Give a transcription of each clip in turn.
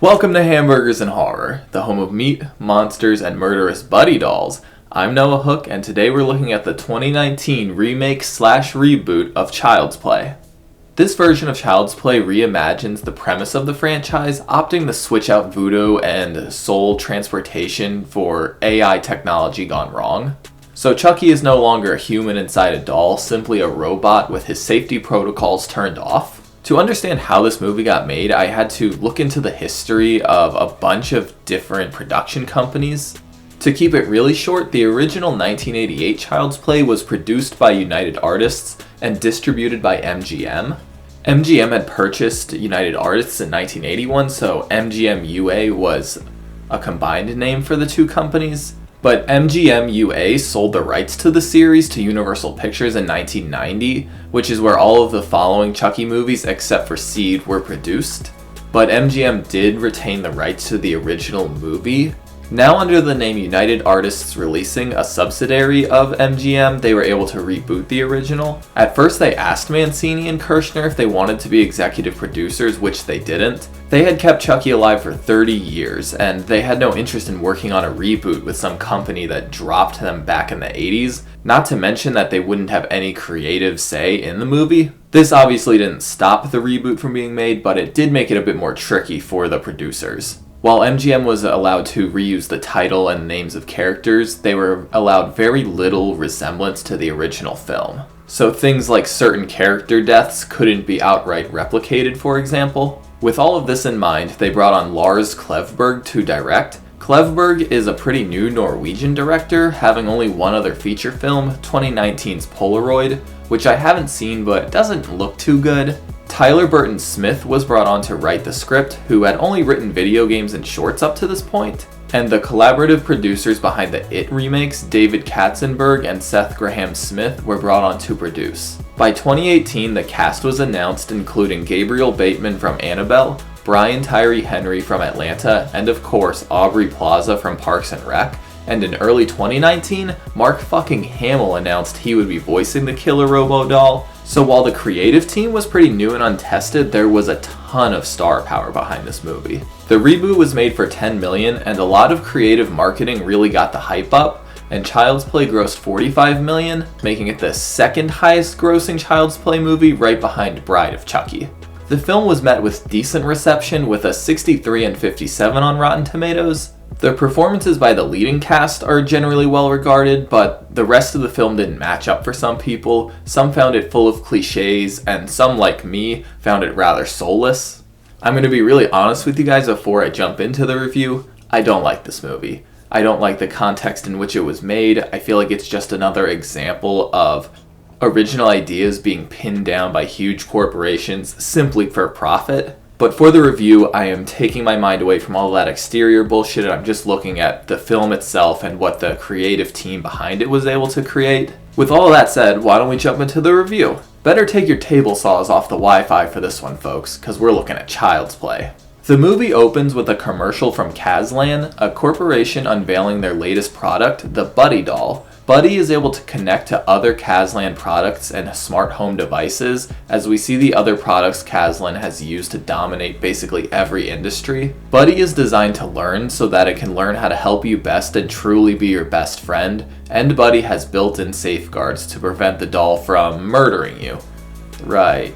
Welcome to Hamburgers and Horror, the home of meat, monsters, and murderous buddy dolls. I'm Noah Hook, and today we're looking at the 2019 remake/reboot of Child's Play. This version of Child's Play reimagines the premise of the franchise, opting to switch out voodoo and soul transportation for AI technology gone wrong. So Chucky is no longer a human inside a doll, simply a robot with his safety protocols turned off. To understand how this movie got made, I had to look into the history of a bunch of different production companies. To keep it really short, the original 1988 Child's Play was produced by United Artists and distributed by MGM. MGM had purchased United Artists in 1981, so MGM UA was a combined name for the two companies. But MGM UA sold the rights to the series to Universal Pictures in 1990, which is where all of the following Chucky movies except for Seed were produced. But MGM did retain the rights to the original movie. Now under the name United Artists releasing, a subsidiary of MGM, they were able to reboot the original. At first they asked Mancini and Kirshner if they wanted to be executive producers, which they didn't. They had kept Chucky alive for 30 years, and they had no interest in working on a reboot with some company that dropped them back in the 80s, not to mention that they wouldn't have any creative say in the movie. This obviously didn't stop the reboot from being made, but it did make it a bit more tricky for the producers. While MGM was allowed to reuse the title and names of characters, they were allowed very little resemblance to the original film. So things like certain character deaths couldn't be outright replicated, for example. With all of this in mind, they brought on Lars Klevberg to direct. Klevberg is a pretty new Norwegian director, having only one other feature film, 2019's Polaroid, which I haven't seen but doesn't look too good. Tyler Burton Smith was brought on to write the script, who had only written video games and shorts up to this point. And the collaborative producers behind the It remakes, David Katzenberg and Seth Graham Smith, were brought on to produce. By 2018, the cast was announced, including Gabriel Bateman from Annabelle, Brian Tyree Henry from Atlanta, and of course Aubrey Plaza from Parks and Rec. And in early 2019, Mark fucking Hamill announced he would be voicing the killer Robo doll. So while the creative team was pretty new and untested, there was a ton of star power behind this movie. The reboot was made for $10 million, and a lot of creative marketing really got the hype up, and Child's Play grossed $45 million, making it the second highest grossing Child's Play movie right behind Bride of Chucky. The film was met with decent reception with a 63 and 57 on Rotten Tomatoes. The performances by the leading cast are generally well regarded, but the rest of the film didn't match up for some people. Some found it full of cliches, and some, like me, found it rather soulless. I'm going to be really honest with you guys before I jump into the review. I don't like this movie. I don't like the context in which it was made. I feel like it's just another example of original ideas being pinned down by huge corporations simply for profit. But for the review, I am taking my mind away from all that exterior bullshit, and I'm just looking at the film itself and what the creative team behind it was able to create. With all of that said, why don't we jump into the review? Better take your table saws off the Wi-Fi for this one, folks, because we're looking at Child's Play. The movie opens with a commercial from Kazlan, a corporation unveiling their latest product, the Buddy doll. Buddy is able to connect to other Kazlan products and smart home devices, as we see the other products Kazlan has used to dominate basically every industry. Buddy is designed to learn so that it can learn how to help you best and truly be your best friend, and Buddy has built-in safeguards to prevent the doll from murdering you. Right.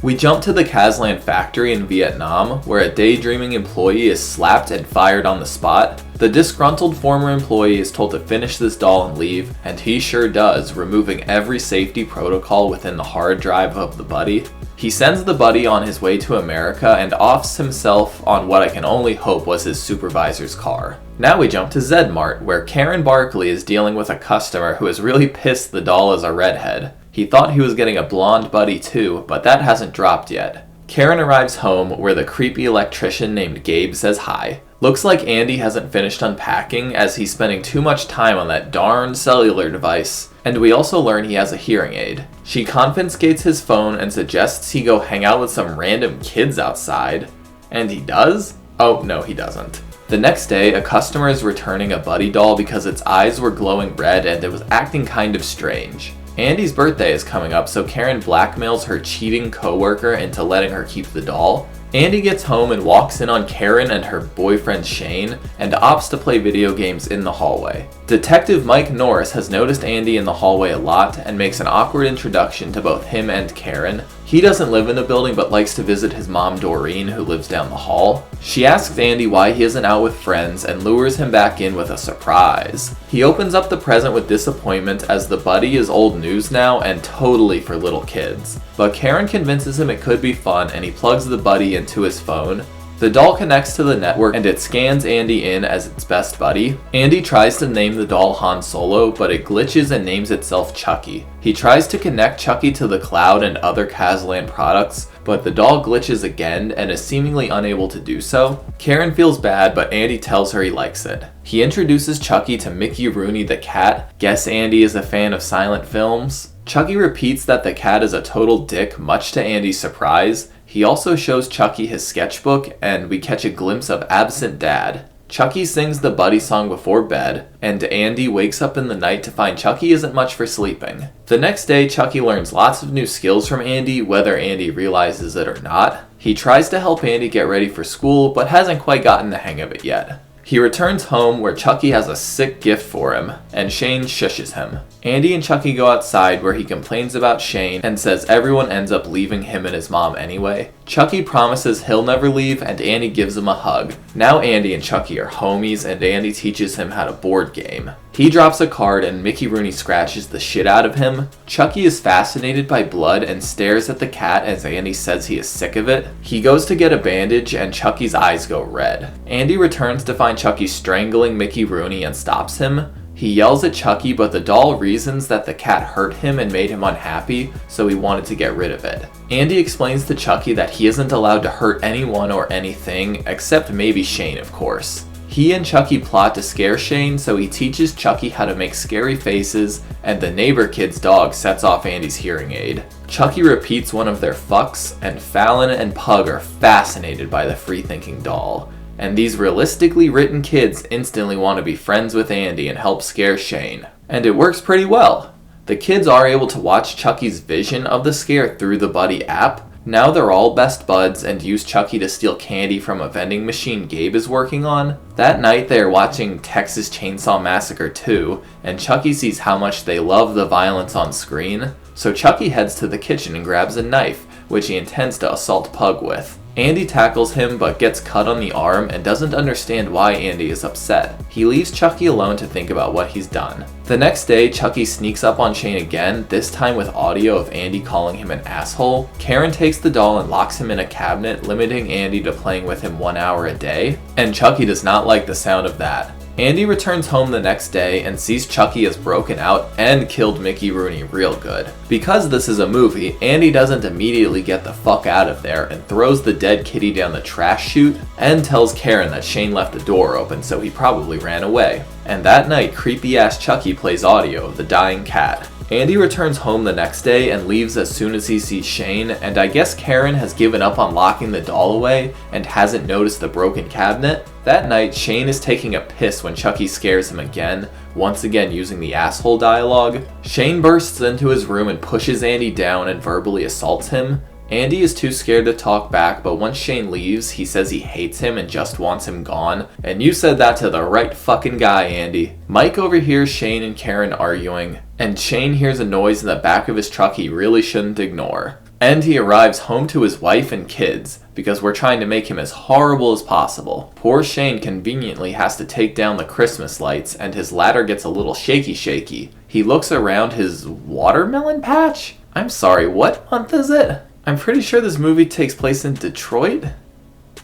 We jump to the Kazlan factory in Vietnam, where a daydreaming employee is slapped and fired on the spot. The disgruntled former employee is told to finish this doll and leave, and he sure does, removing every safety protocol within the hard drive of the Buddy. He sends the Buddy on his way to America and offs himself on what I can only hope was his supervisor's car. Now we jump to Zedmart, where Karen Barkley is dealing with a customer who is really pissed the doll is a redhead. He thought he was getting a blonde Buddy too, but that hasn't dropped yet. Karen arrives home, where the creepy electrician named Gabe says hi. Looks like Andy hasn't finished unpacking, as he's spending too much time on that darn cellular device. And we also learn he has a hearing aid. She confiscates his phone and suggests he go hang out with some random kids outside. And he does? Oh, no, he doesn't. The next day, a customer is returning a Buddy doll because its eyes were glowing red and it was acting kind of strange. Andy's birthday is coming up, so Karen blackmails her cheating coworker into letting her keep the doll. Andy gets home and walks in on Karen and her boyfriend Shane and opts to play video games in the hallway. Detective Mike Norris has noticed Andy in the hallway a lot and makes an awkward introduction to both him and Karen. He doesn't live in the building but likes to visit his mom Doreen, who lives down the hall. She asks Andy why he isn't out with friends and lures him back in with a surprise. He opens up the present with disappointment as the buddy is old news now and totally for little kids. But Karen convinces him it could be fun and he plugs the buddy into his phone. The doll connects to the network and it scans Andy in as its best buddy. Andy tries to name the doll Han Solo, but it glitches and names itself Chucky. He tries to connect Chucky to the cloud and other Kazlan products, but the doll glitches again and is seemingly unable to do so. Karen feels bad, but Andy tells her he likes it. He introduces Chucky to Mickey Rooney the cat. Guess Andy is a fan of silent films. Chucky repeats that the cat is a total dick, much to Andy's surprise. He also shows Chucky his sketchbook, and we catch a glimpse of absent Dad. Chucky sings the buddy song before bed, and Andy wakes up in the night to find Chucky isn't much for sleeping. The next day, Chucky learns lots of new skills from Andy, whether Andy realizes it or not. He tries to help Andy get ready for school, but hasn't quite gotten the hang of it yet. He returns home where Chucky has a sick gift for him, and Shane shushes him. Andy and Chucky go outside where he complains about Shane and says everyone ends up leaving him and his mom anyway. Chucky promises he'll never leave and Andy gives him a hug. Now Andy and Chucky are homies and Andy teaches him how to board game. He drops a card and Mickey Rooney scratches the shit out of him. Chucky is fascinated by blood and stares at the cat as Andy says he is sick of it. He goes to get a bandage and Chucky's eyes go red. Andy returns to find Chucky strangling Mickey Rooney and stops him. He yells at Chucky, but the doll reasons that the cat hurt him and made him unhappy, so he wanted to get rid of it. Andy explains to Chucky that he isn't allowed to hurt anyone or anything, except maybe Shane, of course. He and Chucky plot to scare Shane, so he teaches Chucky how to make scary faces, and the neighbor kid's dog sets off Andy's hearing aid. Chucky repeats one of their fucks, and Fallon and Pug are fascinated by the free-thinking doll. And these realistically written kids instantly want to be friends with Andy and help scare Shane. And it works pretty well. The kids are able to watch Chucky's vision of the scare through the Buddy app. Now they're all best buds and use Chucky to steal candy from a vending machine Gabe is working on. That night they are watching Texas Chainsaw Massacre 2, and Chucky sees how much they love the violence on screen. So Chucky heads to the kitchen and grabs a knife, which he intends to assault Pug with. Andy tackles him but gets cut on the arm and doesn't understand why Andy is upset. He leaves Chucky alone to think about what he's done. The next day, Chucky sneaks up on Shane again, this time with audio of Andy calling him an asshole. Karen takes the doll and locks him in a cabinet, limiting Andy to playing with him 1 hour a day, and Chucky does not like the sound of that. Andy returns home the next day and sees Chucky has broken out and killed Mickey Rooney real good. Because this is a movie, Andy doesn't immediately get the fuck out of there and throws the dead kitty down the trash chute and tells Karen that Shane left the door open so he probably ran away. And that night, creepy ass Chucky plays audio of the dying cat. Andy returns home the next day and leaves as soon as he sees Shane, and I guess Karen has given up on locking the doll away and hasn't noticed the broken cabinet. That night, Shane is taking a piss when Chucky scares him again, once again using the asshole dialogue. Shane bursts into his room and pushes Andy down and verbally assaults him. Andy is too scared to talk back, but once Shane leaves, he says he hates him and just wants him gone. And you said that to the right fucking guy, Andy. Mike overhears Shane and Karen arguing, and Shane hears a noise in the back of his truck he really shouldn't ignore. And he arrives home to his wife and kids, because we're trying to make him as horrible as possible. Poor Shane conveniently has to take down the Christmas lights, and his ladder gets a little shaky. He looks around his watermelon patch? I'm sorry, what month is it? I'm pretty sure this movie takes place in Detroit,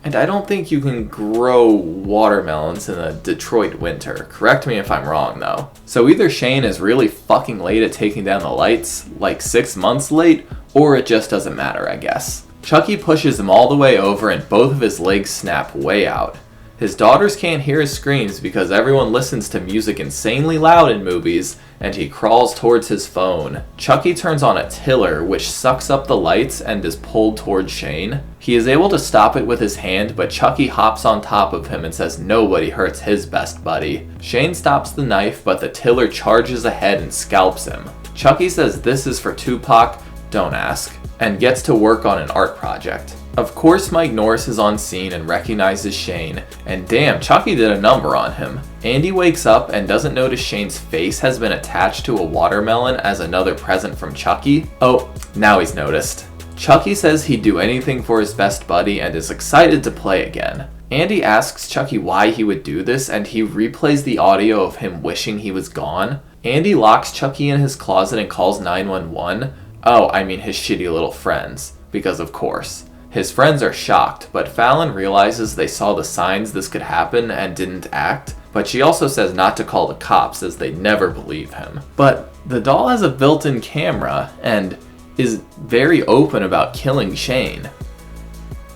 and I don't think you can grow watermelons in a Detroit winter. Correct me if I'm wrong, though. So either Shane is really fucking late at taking down the lights, like 6 months late, or it just doesn't matter, I guess. Chucky pushes him all the way over and both of his legs snap way out. His daughters can't hear his screams because everyone listens to music insanely loud in movies, and he crawls towards his phone. Chucky turns on a tiller, which sucks up the lights and is pulled towards Shane. He is able to stop it with his hand, but Chucky hops on top of him and says nobody hurts his best buddy. Shane stops the knife, but the tiller charges ahead and scalps him. Chucky says this is for Tupac, don't ask, and gets to work on an art project. Of course, Mike Norris is on scene and recognizes Shane, and damn, Chucky did a number on him. Andy wakes up and doesn't notice Shane's face has been attached to a watermelon as another present from Chucky. Oh, now he's noticed. Chucky says he'd do anything for his best buddy and is excited to play again. Andy asks Chucky why he would do this, and he replays the audio of him wishing he was gone. Andy locks Chucky in his closet and calls 911. Oh, I mean his shitty little friends, because of course. His friends are shocked, but Fallon realizes they saw the signs this could happen and didn't act, but she also says not to call the cops as they never believe him. But the doll has a built-in camera and is very open about killing Shane.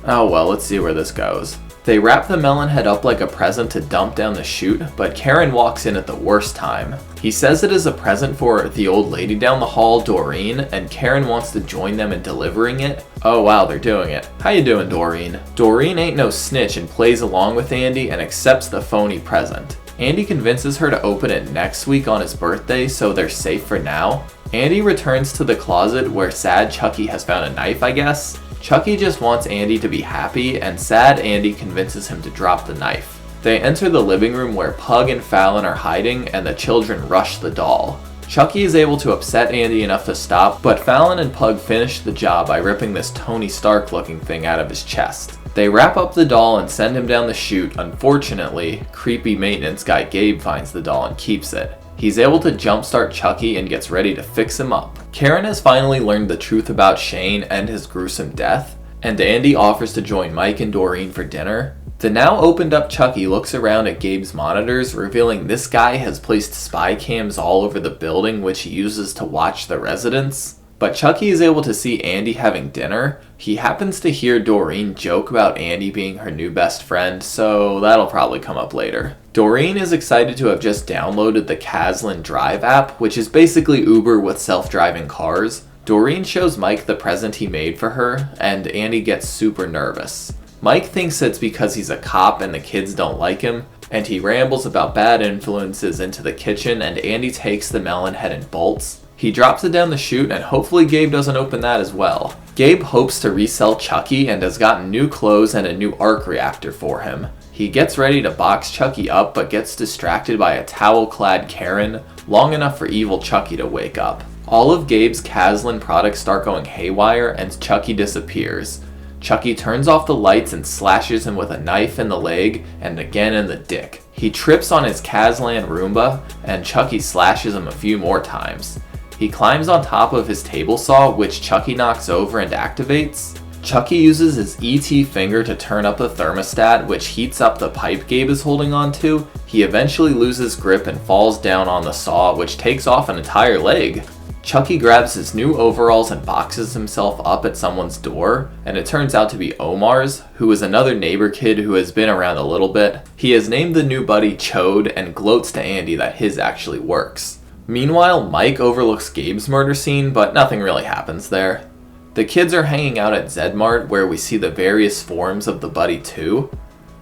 Oh well, let's see where this goes. They wrap the melon head up like a present to dump down the chute, but Karen walks in at the worst time. He says it is a present for the old lady down the hall, Doreen, and Karen wants to join them in delivering it. Oh wow, they're doing it. How you doing, Doreen? Doreen ain't no snitch and plays along with Andy and accepts the phony present. Andy convinces her to open it next week on his birthday so they're safe for now. Andy returns to the closet where sad Chucky has found a knife, I guess. Chucky just wants Andy to be happy, and sad Andy convinces him to drop the knife. They enter the living room where Pug and Fallon are hiding, and the children rush the doll. Chucky is able to upset Andy enough to stop, but Fallon and Pug finish the job by ripping this Tony Stark looking thing out of his chest. They wrap up the doll and send him down the chute. Unfortunately, creepy maintenance guy Gabe finds the doll and keeps it. He's able to jumpstart Chucky and gets ready to fix him up. Karen has finally learned the truth about Shane and his gruesome death, and Andy offers to join Mike and Doreen for dinner. The now opened up Chucky looks around at Gabe's monitors, revealing this guy has placed spy cams all over the building which he uses to watch the residents. But Chucky is able to see Andy having dinner. He happens to hear Doreen joke about Andy being her new best friend, so that'll probably come up later. Doreen is excited to have just downloaded the Caslin Drive app, which is basically Uber with self-driving cars. Doreen shows Mike the present he made for her, and Andy gets super nervous. Mike thinks it's because he's a cop and the kids don't like him, and he rambles about bad influences into the kitchen, and Andy takes the melon head and bolts. He drops it down the chute, and hopefully Gabe doesn't open that as well. Gabe hopes to resell Chucky and has gotten new clothes and a new arc reactor for him. He gets ready to box Chucky up, but gets distracted by a towel-clad Karen, long enough for evil Chucky to wake up. All of Gabe's Caslin products start going haywire, and Chucky disappears. Chucky turns off the lights and slashes him with a knife in the leg, and again in the dick. He trips on his Caslan Roomba, and Chucky slashes him a few more times. He climbs on top of his table saw, which Chucky knocks over and activates. Chucky uses his ET finger to turn up the thermostat, which heats up the pipe Gabe is holding onto. He eventually loses grip and falls down on the saw, which takes off an entire leg. Chucky grabs his new overalls and boxes himself up at someone's door, and it turns out to be Omar's, who is another neighbor kid who has been around a little bit. He has named the new buddy Chode and gloats to Andy that his actually works. Meanwhile, Mike overlooks Gabe's murder scene, but nothing really happens there. The kids are hanging out at Zedmart, where we see the various forms of the Buddy 2.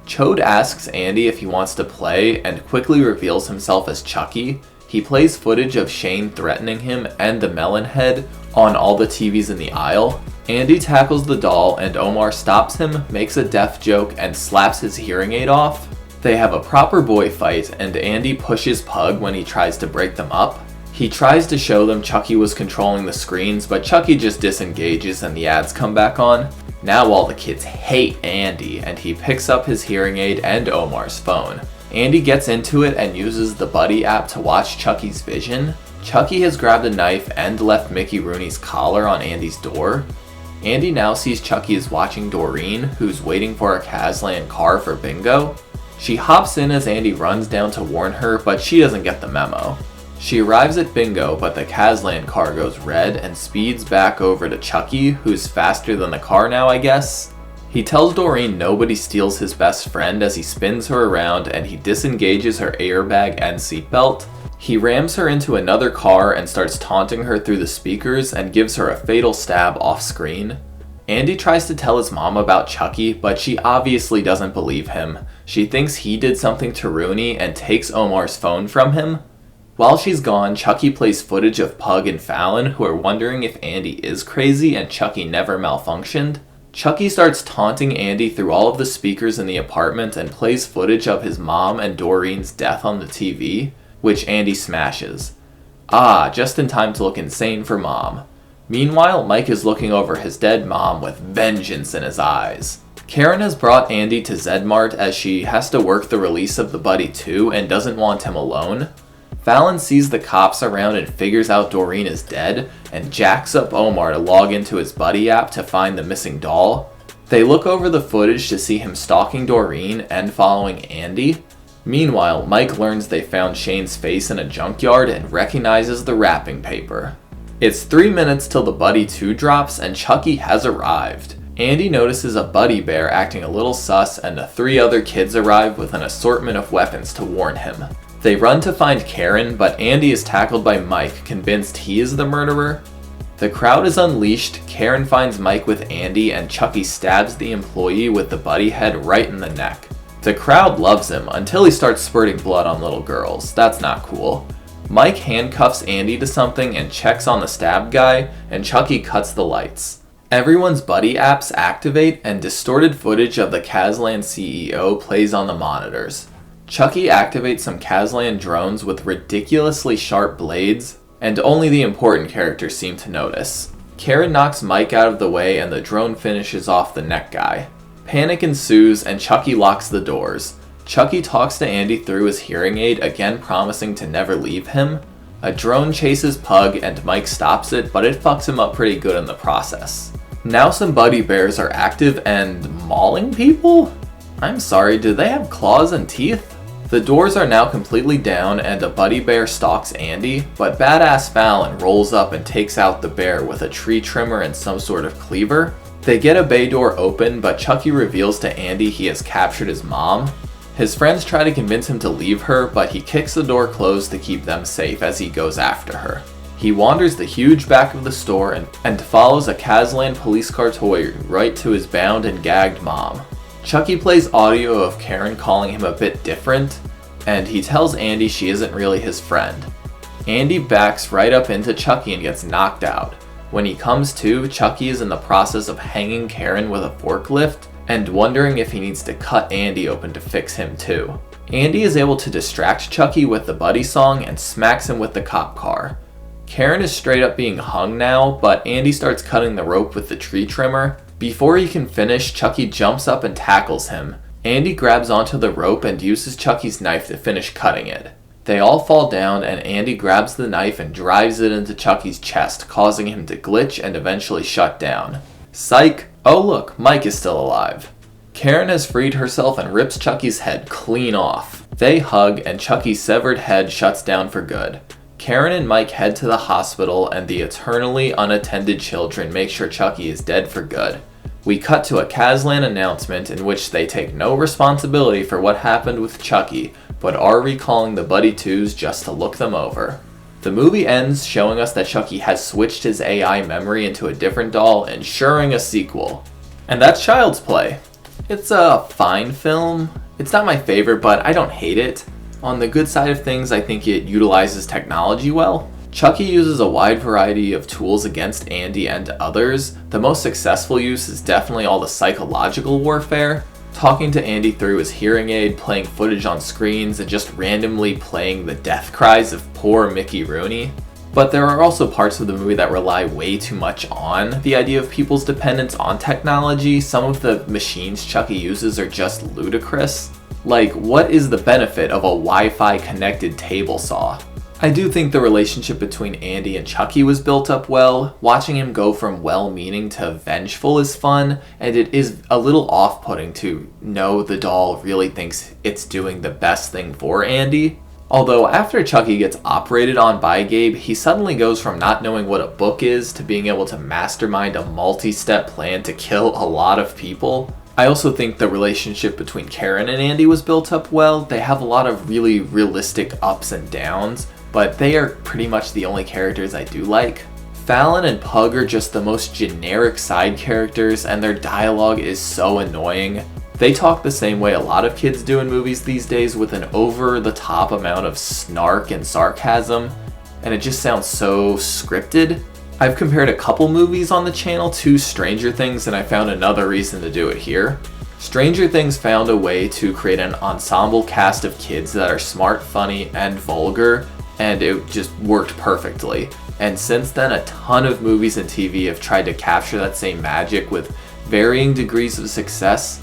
Chode asks Andy if he wants to play, and quickly reveals himself as Chucky. He plays footage of Shane threatening him and the melon head on all the TVs in the aisle. Andy tackles the doll, and Omar stops him, makes a deaf joke, and slaps his hearing aid off. They have a proper boy fight, and Andy pushes Pug when he tries to break them up. He tries to show them Chucky was controlling the screens, but Chucky just disengages and the ads come back on. Now all the kids hate Andy, and he picks up his hearing aid and Omar's phone. Andy gets into it and uses the Buddy app to watch Chucky's vision. Chucky has grabbed a knife and left Mickey Rooney's collar on Andy's door. Andy now sees Chucky is watching Doreen, who's waiting for a Caslan car for bingo. She hops in as Andy runs down to warn her, but she doesn't get the memo. She arrives at bingo, but the Caslan car goes red and speeds back over to Chucky, who's faster than the car now, I guess. He tells Doreen nobody steals his best friend as he spins her around, and he disengages her airbag and seatbelt. He rams her into another car and starts taunting her through the speakers and gives her a fatal stab off screen. Andy tries to tell his mom about Chucky, but she obviously doesn't believe him. She thinks he did something to Rooney and takes Omar's phone from him. While she's gone, Chucky plays footage of Pug and Fallon, who are wondering if Andy is crazy and Chucky never malfunctioned. Chucky starts taunting Andy through all of the speakers in the apartment and plays footage of his mom and Doreen's death on the TV, which Andy smashes. Just in time to look insane for Mom. Meanwhile, Mike is looking over his dead mom with vengeance in his eyes. Karen has brought Andy to Zedmart as she has to work the release of the Buddy 2 and doesn't want him alone. Fallon sees the cops around and figures out Doreen is dead, and jacks up Omar to log into his Buddy app to find the missing doll. They look over the footage to see him stalking Doreen and following Andy. Meanwhile, Mike learns they found Shane's face in a junkyard and recognizes the wrapping paper. It's 3 minutes till the Buddy 2 drops and Chucky has arrived. Andy notices a Buddy Bear acting a little sus and the 3 other kids arrive with an assortment of weapons to warn him. They run to find Karen, but Andy is tackled by Mike, convinced he is the murderer. The crowd is unleashed, Karen finds Mike with Andy, and Chucky stabs the employee with the Buddy head right in the neck. The crowd loves him until he starts spurting blood on little girls. That's not cool. Mike handcuffs Andy to something and checks on the stabbed guy, and Chucky cuts the lights. Everyone's Buddy apps activate, and distorted footage of the Kazlan CEO plays on the monitors. Chucky activates some Kazlan drones with ridiculously sharp blades, and only the important characters seem to notice. Karen knocks Mike out of the way and the drone finishes off the neck guy. Panic ensues and Chucky locks the doors. Chucky talks to Andy through his hearing aid, again promising to never leave him. A drone chases Pug and Mike stops it, but it fucks him up pretty good in the process. Now some Buddy Bears are active and mauling people? I'm sorry, do they have claws and teeth? The doors are now completely down and a Buddy Bear stalks Andy, but badass Fallon rolls up and takes out the bear with a tree trimmer and some sort of cleaver. They get a bay door open, but Chucky reveals to Andy he has captured his mom. His friends try to convince him to leave her, but he kicks the door closed to keep them safe as he goes after her. He wanders the huge back of the store and follows a Kazlan police car toy right to his bound and gagged mom. Chucky plays audio of Karen calling him a bit different, and he tells Andy she isn't really his friend. Andy backs right up into Chucky and gets knocked out. When he comes to, Chucky is in the process of hanging Karen with a forklift, and wondering if he needs to cut Andy open to fix him too. Andy is able to distract Chucky with the Buddy song and smacks him with the cop car. Karen is straight up being hung now, but Andy starts cutting the rope with the tree trimmer. Before he can finish, Chucky jumps up and tackles him. Andy grabs onto the rope and uses Chucky's knife to finish cutting it. They all fall down and Andy grabs the knife and drives it into Chucky's chest, causing him to glitch and eventually shut down. Psych! Oh look, Mike is still alive. Karen has freed herself and rips Chucky's head clean off. They hug and Chucky's severed head shuts down for good. Karen and Mike head to the hospital and the eternally unattended children make sure Chucky is dead for good. We cut to a Kazlan announcement in which they take no responsibility for what happened with Chucky, but are recalling the Buddy 2s just to look them over. The movie ends showing us that Chucky has switched his AI memory into a different doll, ensuring a sequel. And that's Child's Play. It's a fine film. It's not my favorite, but I don't hate it. On the good side of things, I think it utilizes technology well. Chucky uses a wide variety of tools against Andy and others. The most successful use is definitely all the psychological warfare. Talking to Andy through his hearing aid, playing footage on screens, and just randomly playing the death cries of poor Mickey Rooney. But there are also parts of the movie that rely way too much on the idea of people's dependence on technology. Some of the machines Chucky uses are just ludicrous. Like, what is the benefit of a Wi-Fi connected table saw? I do think the relationship between Andy and Chucky was built up well. Watching him go from well-meaning to vengeful is fun, and it is a little off-putting to know the doll really thinks it's doing the best thing for Andy. Although after Chucky gets operated on by Gabe, he suddenly goes from not knowing what a book is to being able to mastermind a multi-step plan to kill a lot of people. I also think the relationship between Karen and Andy was built up well. They have a lot of really realistic ups and downs, but they are pretty much the only characters I do like. Fallon and Pug are just the most generic side characters, and their dialogue is so annoying. They talk the same way a lot of kids do in movies these days, with an over-the-top amount of snark and sarcasm, and it just sounds so scripted. I've compared a couple movies on the channel to Stranger Things, and I found another reason to do it here. Stranger Things found a way to create an ensemble cast of kids that are smart, funny, and vulgar, and it just worked perfectly. And since then, a ton of movies and TV have tried to capture that same magic with varying degrees of success.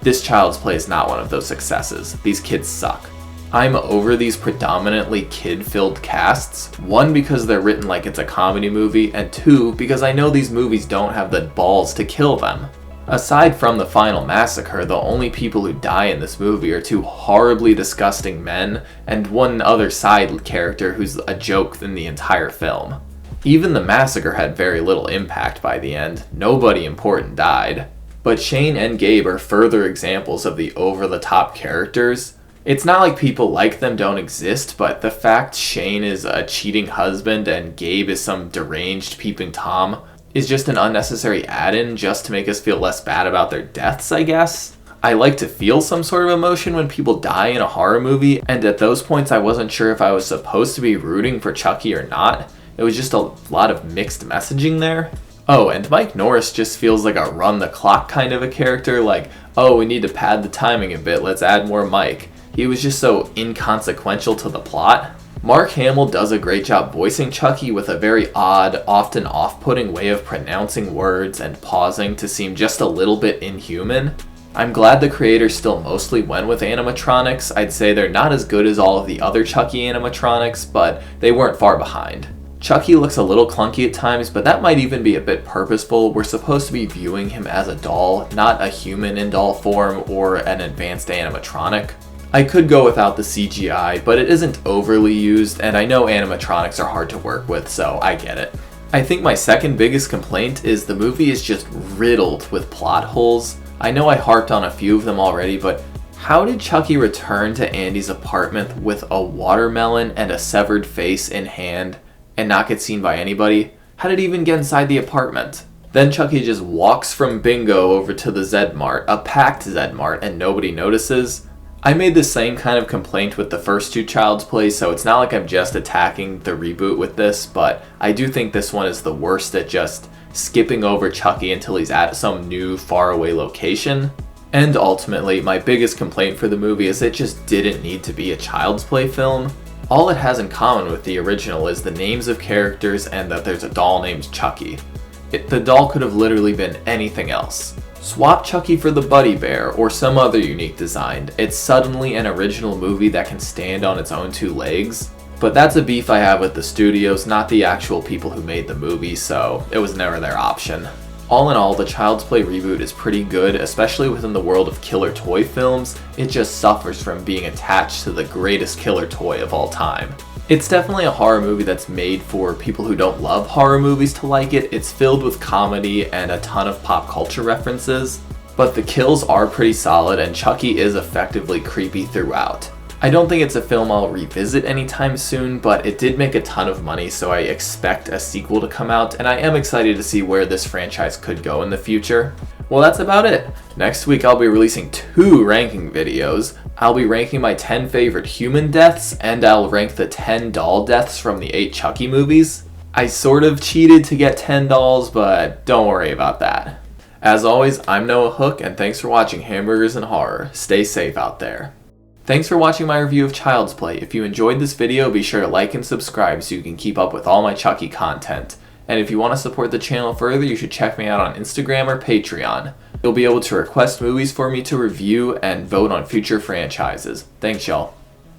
This Child's Play is not one of those successes. These kids suck. I'm over these predominantly kid-filled casts, one because they're written like it's a comedy movie, and two because I know these movies don't have the balls to kill them. Aside from the final massacre, the only people who die in this movie are two horribly disgusting men and one other side character who's a joke in the entire film. Even the massacre had very little impact by the end. Nobody important died. But Shane and Gabe are further examples of the over-the-top characters. It's not like people like them don't exist, but the fact Shane is a cheating husband and Gabe is some deranged peeping Tom is just an unnecessary add-in just to make us feel less bad about their deaths, I guess. I like to feel some sort of emotion when people die in a horror movie, and at those points I wasn't sure if I was supposed to be rooting for Chucky or not. It was just a lot of mixed messaging there. Oh, and Mike Norris just feels like a run-the-clock kind of a character, like, oh, we need to pad the timing a bit, let's add more Mike. He was just so inconsequential to the plot. Mark Hamill does a great job voicing Chucky with a very odd, often off-putting way of pronouncing words and pausing to seem just a little bit inhuman. I'm glad the creators still mostly went with animatronics. I'd say they're not as good as all of the other Chucky animatronics, but they weren't far behind. Chucky looks a little clunky at times, but that might even be a bit purposeful. We're supposed to be viewing him as a doll, not a human in doll form or an advanced animatronic. I could go without the CGI, but it isn't overly used, and I know animatronics are hard to work with, so I get it. I think my second biggest complaint is the movie is just riddled with plot holes. I know I harped on a few of them already, but how did Chucky return to Andy's apartment with a watermelon and a severed face in hand and not get seen by anybody? How did he even get inside the apartment? Then Chucky just walks from Bingo over to the Zed-Mart, a packed Zed-Mart, and nobody notices. I made the same kind of complaint with the first two Child's Play, so it's not like I'm just attacking the reboot with this, but I do think this one is the worst at just skipping over Chucky until he's at some new faraway location. And ultimately, my biggest complaint for the movie is it just didn't need to be a Child's Play film. All it has in common with the original is the names of characters and that there's a doll named Chucky. The doll could have literally been anything else. Swap Chucky for the Buddy Bear or some other unique design. It's suddenly an original movie that can stand on its own two legs. But that's a beef I have with the studios, not the actual people who made the movie, so it was never their option. All in all, the Child's Play reboot is pretty good, especially within the world of killer toy films. It just suffers from being attached to the greatest killer toy of all time. It's definitely a horror movie that's made for people who don't love horror movies to like it. It's filled with comedy and a ton of pop culture references, but the kills are pretty solid and Chucky is effectively creepy throughout. I don't think it's a film I'll revisit anytime soon, but it did make a ton of money, so I expect a sequel to come out, and I am excited to see where this franchise could go in the future. Well, that's about it. Next week I'll be releasing 2 ranking videos. I'll be ranking my 10 favorite human deaths, and I'll rank the 10 doll deaths from the 8 Chucky movies. I sort of cheated to get 10 dolls, but don't worry about that. As always, I'm Noah Hook, and thanks for watching Hamburgers and Horror. Stay safe out there. Thanks for watching my review of Child's Play. If you enjoyed this video, be sure to like and subscribe so you can keep up with all my Chucky content. And if you want to support the channel further, you should check me out on Instagram or Patreon. You'll be able to request movies for me to review and vote on future franchises. Thanks, y'all.